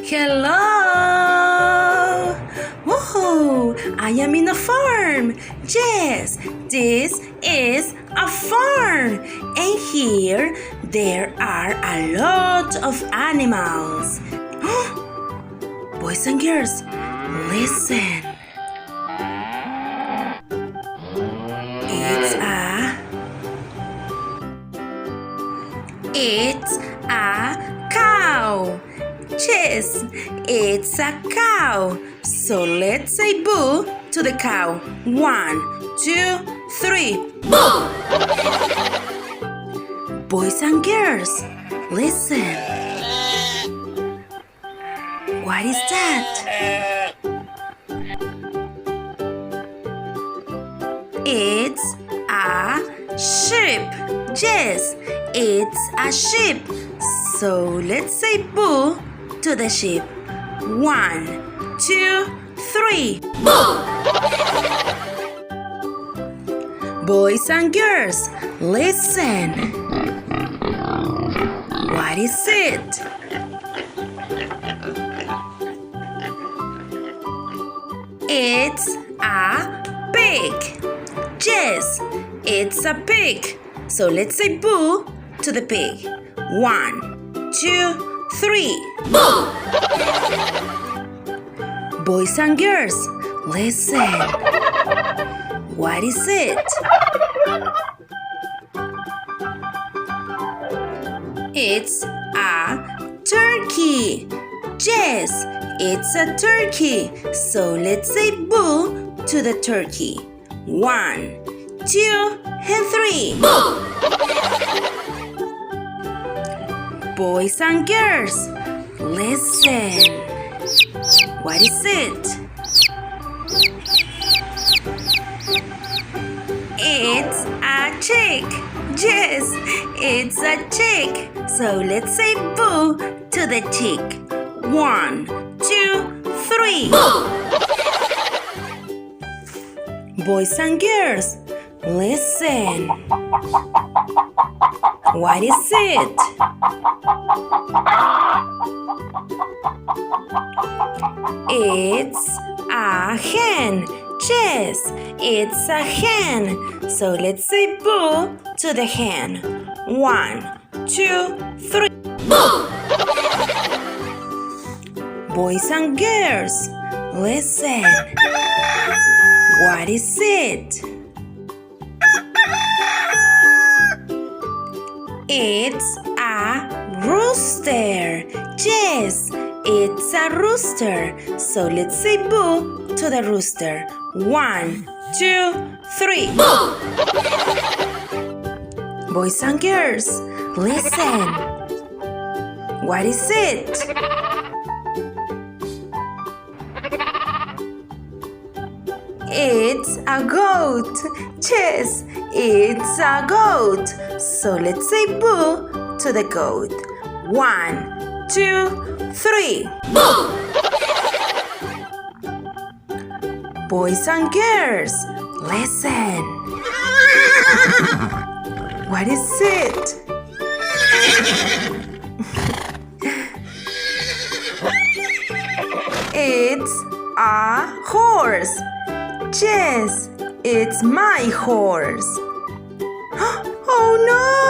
Hello! Woohoo! I am in a farm. Yes, this is a farm. And here there are a lot of animals. Boys and girls, listen. It's a cow. Yes, it's a cow. So let's say boo to the cow. 1, 2, 3. Boo! Boys and girls, listen. What is that? It's a sheep. Yes, it's a sheep. So let's say boo to the sheep. 1, 2, 3. Boo! Boys and girls, listen. What is it? It's a pig. Yes, it's a pig. So let's say boo to the pig. 1, 2, 3. Boo! Boys and girls, listen. What is it? It's a turkey. Yes, it's a turkey. So let's say boo to the turkey. 1, 2, and 3. Boo! Boys and girls, listen. What is it? It's a chick. Yes, it's a chick. So let's say boo to the chick. 1, 2, 3. Boo! Boys and girls, listen. What is it? It's a hen. Yes, it's a hen. So let's say boo to the hen. 1, 2, 3. Boo! Boys and girls, listen. What is it? It's a rooster. Yes, it's a rooster. So let's say boo to the rooster. 1, 2, 3. Boo! Boys and girls, listen. What is it? It's a goat. Yes, it's a goat. So let's say boo to the goat. 1, 2, 3. Boo! Boys and girls, listen. What is it? It's a horse. Yes, it's my horse. Oh no!